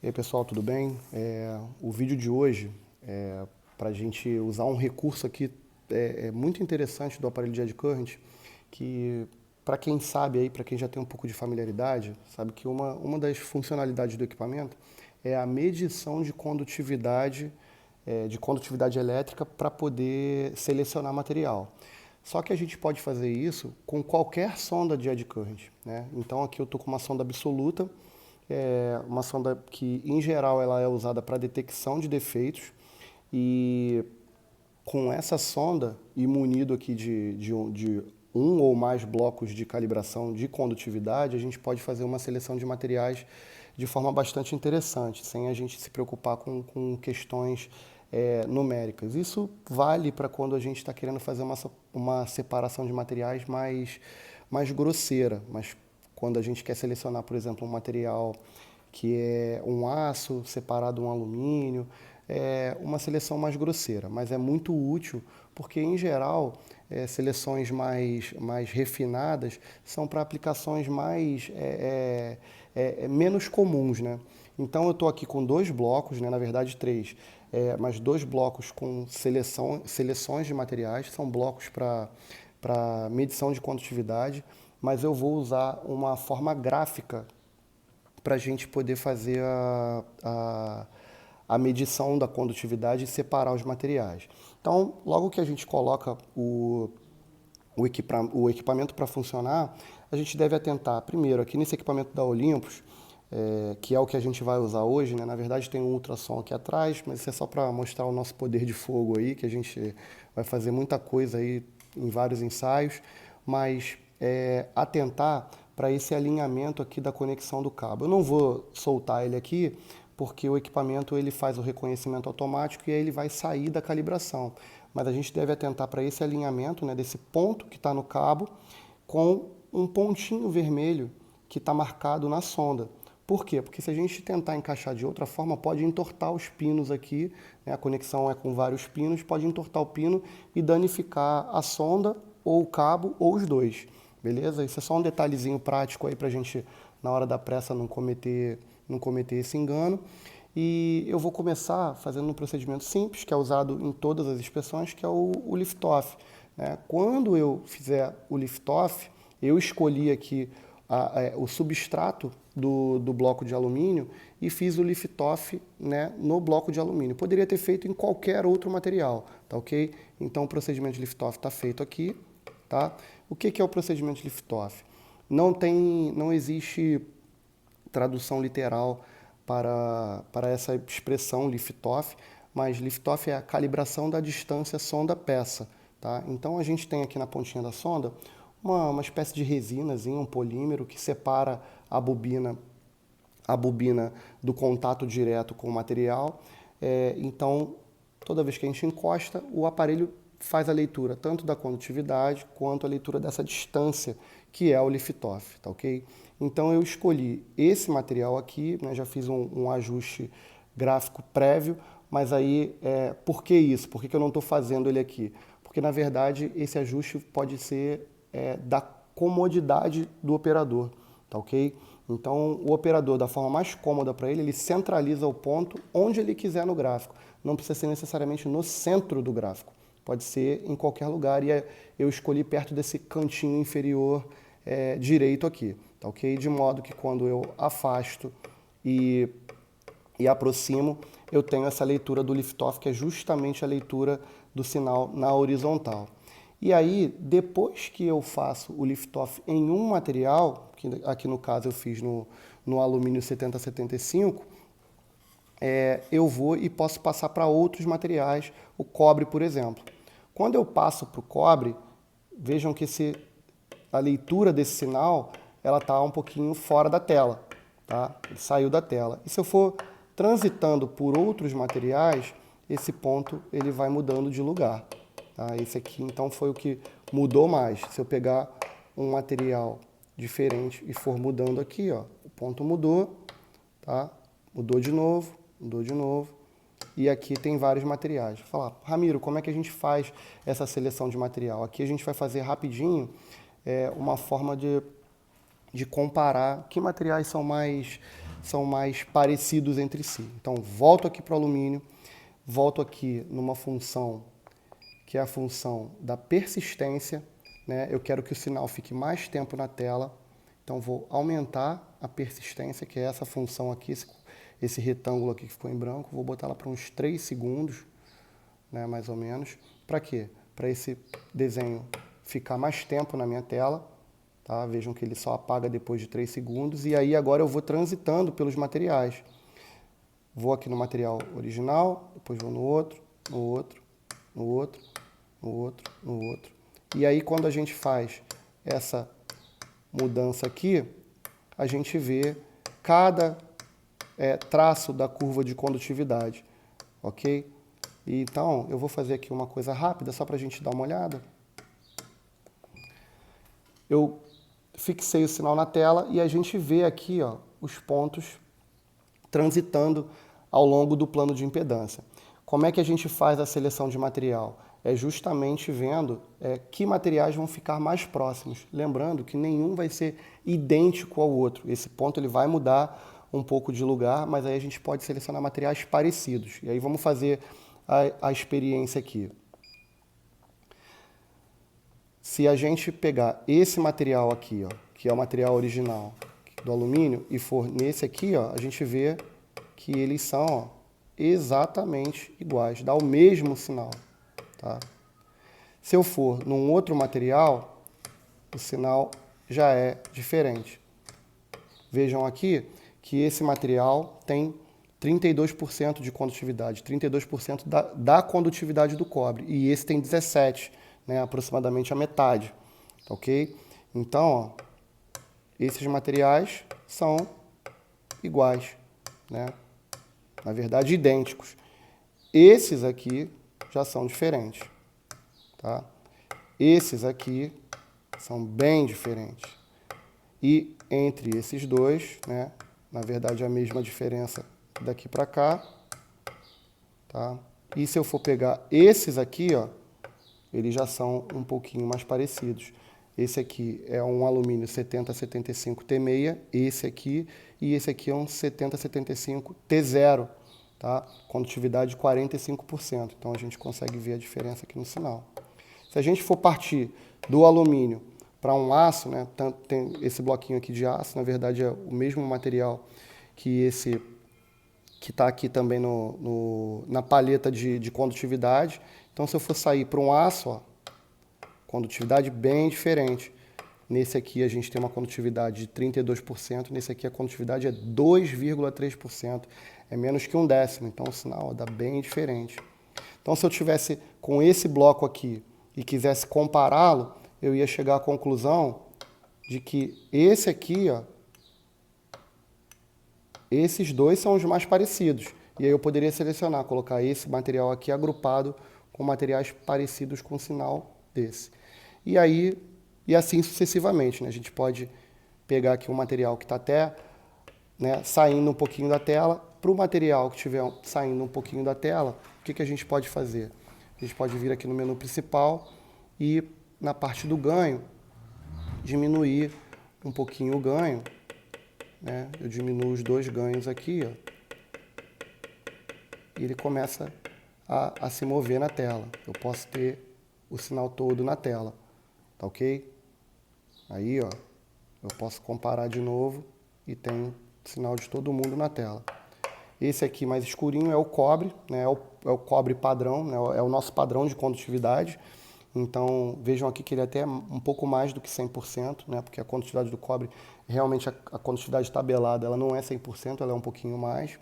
E aí pessoal, tudo bem? O vídeo de hoje é para a gente usar um recurso aqui muito interessante do aparelho de Eddy Current, que para quem sabe aí, para quem já tem um pouco de familiaridade, sabe que uma das funcionalidades do equipamento é a medição de condutividade elétrica para poder selecionar material. Só que a gente pode fazer isso com qualquer sonda de Eddy Current, né? Então aqui eu estou com uma sonda absoluta, uma sonda que em geral ela é usada para detecção de defeitos, e com essa sonda e munido aqui de um ou mais blocos de calibração de condutividade, a gente pode fazer uma seleção de materiais de forma bastante interessante, sem a gente se preocupar com questões numéricas. Isso vale para quando a gente está querendo fazer uma separação de materiais mais grosseira, mas quando a gente quer selecionar, por exemplo, um material que é um aço separado de um alumínio, é uma seleção mais grosseira, mas é muito útil porque, em geral, seleções mais refinadas são para aplicações menos comuns, né? Então eu estou aqui com dois blocos, né, na verdade três, mas dois blocos com seleções de materiais, são blocos para medição de condutividade, mas eu vou usar uma forma gráfica para a gente poder fazer a medição da condutividade e separar os materiais. Então, logo que a gente coloca o equipamento para funcionar, a gente deve atentar, primeiro, aqui nesse equipamento da Olympus, que é o que a gente vai usar hoje, né? Na verdade tem um ultrassom aqui atrás, mas isso é só para mostrar o nosso poder de fogo aí, que a gente vai fazer muita coisa aí em vários ensaios, mas atentar para esse alinhamento aqui da conexão do cabo. Eu não vou soltar ele aqui, porque o equipamento ele faz o reconhecimento automático e aí ele vai sair da calibração. Mas a gente deve atentar para esse alinhamento, né, desse ponto que está no cabo com um pontinho vermelho que está marcado na sonda. Por quê? Porque se a gente tentar encaixar de outra forma, pode entortar os pinos aqui, né? A conexão é com vários pinos, pode entortar o pino e danificar a sonda, ou o cabo, ou os dois. Beleza? Isso é só um detalhezinho prático aí para a gente, na hora da pressa, não cometer esse engano. E eu vou começar fazendo um procedimento simples, que é usado em todas as inspeções, que é o lift-off, né? Quando eu fizer o lift-off, eu escolhi aqui o substrato do bloco de alumínio e fiz o lift-off, né, no bloco de alumínio. Poderia ter feito em qualquer outro material, tá ok? Então o procedimento de lift-off está feito aqui, tá? O que é o procedimento de lift-off? Não existe tradução literal para essa expressão lift-off, mas lift-off é a calibração da distância sonda-peça, tá? Então a gente tem aqui na pontinha da sonda uma espécie de resinazinha, um polímero que separa a bobina do contato direto com o material. Então, toda vez que a gente encosta, o aparelho faz a leitura tanto da condutividade quanto a leitura dessa distância, que é o lift-off, tá ok? Então eu escolhi esse material aqui, né, já fiz um ajuste gráfico prévio, mas aí, por que isso? Por que eu não estou fazendo ele aqui? Porque, na verdade, esse ajuste pode ser da comodidade do operador, tá ok? Então, o operador, da forma mais cômoda para ele centraliza o ponto onde ele quiser no gráfico. Não precisa ser necessariamente no centro do gráfico. Pode ser em qualquer lugar, e eu escolhi perto desse cantinho inferior direito aqui, tá ok? De modo que quando eu afasto e aproximo, eu tenho essa leitura do lift-off, que é justamente a leitura do sinal na horizontal. E aí, depois que eu faço o lift-off em um material, que aqui no caso eu fiz no alumínio 7075, eu vou e posso passar para outros materiais, o cobre, por exemplo. Quando eu passo para o cobre, vejam que a leitura desse sinal ela está um pouquinho fora da tela, tá? Ele saiu da tela. E se eu for transitando por outros materiais, esse ponto ele vai mudando de lugar. Tá? Esse aqui, então, foi o que mudou mais. Se eu pegar um material diferente e for mudando aqui, ó, o ponto mudou, tá? Mudou de novo, e aqui tem vários materiais. Vou falar, Ramiro, como é que a gente faz essa seleção de material? Aqui a gente vai fazer rapidinho uma forma de comparar que materiais são são mais parecidos entre si. Então, volto aqui para o alumínio, volto aqui numa função que é a função da persistência, né? Eu quero que o sinal fique mais tempo na tela, então vou aumentar a persistência, que é essa função aqui, esse retângulo aqui que ficou em branco, vou botar ela para uns 3 segundos, né, mais ou menos. Para quê? Para esse desenho ficar mais tempo na minha tela, tá? Vejam que ele só apaga depois de 3 segundos, e aí agora eu vou transitando pelos materiais. Vou aqui no material original, depois vou no outro, no outro, no outro, no outro, no outro. E aí quando a gente faz essa mudança aqui, a gente vê cada traço da curva de condutividade, ok? Então, eu vou fazer aqui uma coisa rápida, só para a gente dar uma olhada. Eu fixei o sinal na tela e a gente vê aqui, ó, os pontos transitando ao longo do plano de impedância. Como é que a gente faz a seleção de material? É justamente vendo que materiais vão ficar mais próximos. Lembrando que nenhum vai ser idêntico ao outro. Esse ponto ele vai mudar um pouco de lugar, mas aí a gente pode selecionar materiais parecidos. E aí vamos fazer a experiência aqui. Se a gente pegar esse material aqui, ó, que é o material original do alumínio, e for nesse aqui, ó, a gente vê que eles são, ó, exatamente iguais, dá o mesmo sinal. Tá? Se eu for num outro material, o sinal já é diferente. Vejam aqui que esse material tem 32% de condutividade, 32% da condutividade do cobre, e esse tem 17%, né, aproximadamente a metade, ok? Então, ó, esses materiais são iguais, né? Na verdade, idênticos. Esses aqui já são diferentes, tá? Esses aqui são bem diferentes. E entre esses dois, né, na verdade, a mesma diferença daqui para cá, tá? E se eu for pegar esses aqui, ó, eles já são um pouquinho mais parecidos. Esse aqui é um alumínio 7075 T6, esse aqui, e esse aqui é um 7075 T0, tá? Condutividade de 45%. Então a gente consegue ver a diferença aqui no sinal. Se a gente for partir do alumínio para um aço, né, tem esse bloquinho aqui de aço, na verdade é o mesmo material que esse que está aqui também na palheta de condutividade. Então, se eu for sair para um aço, ó, condutividade bem diferente. Nesse aqui a gente tem uma condutividade de 32%, nesse aqui a condutividade é 2,3%, é menos que um décimo, então o sinal ó, dá bem diferente. Então, se eu tivesse com esse bloco aqui e quisesse compará-lo, eu ia chegar à conclusão de que esse aqui, ó, esses dois são os mais parecidos. E aí eu poderia selecionar, colocar esse material aqui agrupado com materiais parecidos com o sinal desse. E aí, e assim sucessivamente, né? A gente pode pegar aqui um material que está até, né, saindo um pouquinho da tela, para o material que estiver saindo um pouquinho da tela, o que a gente pode fazer? A gente pode vir aqui no menu principal e na parte do ganho, diminuir um pouquinho o ganho, né? Eu diminuo os dois ganhos aqui, ó, e ele começa a se mover na tela. Eu posso ter o sinal todo na tela, tá ok? Aí, ó, eu posso comparar de novo e tem sinal de todo mundo na tela. Esse aqui mais escurinho é o cobre, né? É o cobre padrão, né? É o nosso padrão de condutividade. Então, vejam aqui que ele é até um pouco mais do que 100%, né? Porque a condutividade do cobre, realmente a condutividade tabelada, ela não é 100%, ela é um pouquinho mais.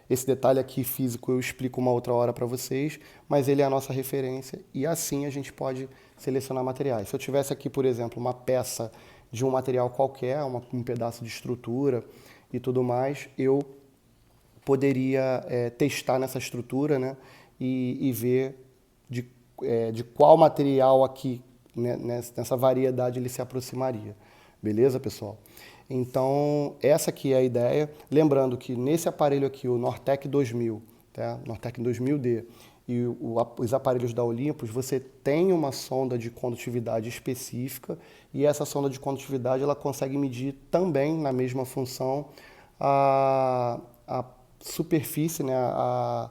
Esse detalhe aqui físico eu explico uma outra hora para vocês, mas ele é a nossa referência e assim a gente pode selecionar materiais. Se eu tivesse aqui, por exemplo, uma peça de um material qualquer, um pedaço de estrutura e tudo mais, eu poderia testar nessa estrutura, né, e ver de qual material aqui, né, nessa variedade ele se aproximaria. Beleza, pessoal? Então, essa aqui é a ideia. Lembrando que nesse aparelho aqui, o Nortec 2000, tá? Nortec 2000D, e os aparelhos da Olympus, você tem uma sonda de condutividade específica e essa sonda de condutividade ela consegue medir também na mesma função a superfície, né, a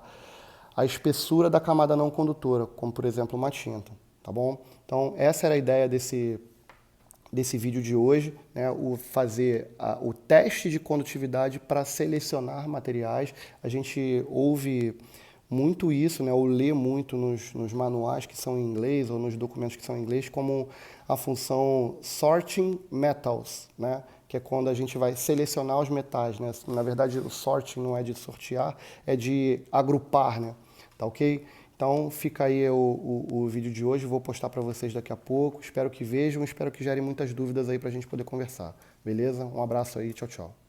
espessura da camada não condutora, como por exemplo uma tinta, tá bom? Então essa era a ideia desse vídeo de hoje, né, fazer o teste de condutividade para selecionar materiais. A gente ouve muito isso, né, ou lê muito nos manuais que são em inglês ou nos documentos que são em inglês, como a função sorting metals, né, que é quando a gente vai selecionar os metais, né? Na verdade, o sorting não é de sortear, é de agrupar, né? Tá ok? Então fica aí o vídeo de hoje, vou postar para vocês daqui a pouco. Espero que vejam, espero que gerem muitas dúvidas aí para a gente poder conversar. Beleza? Um abraço aí, tchau, tchau.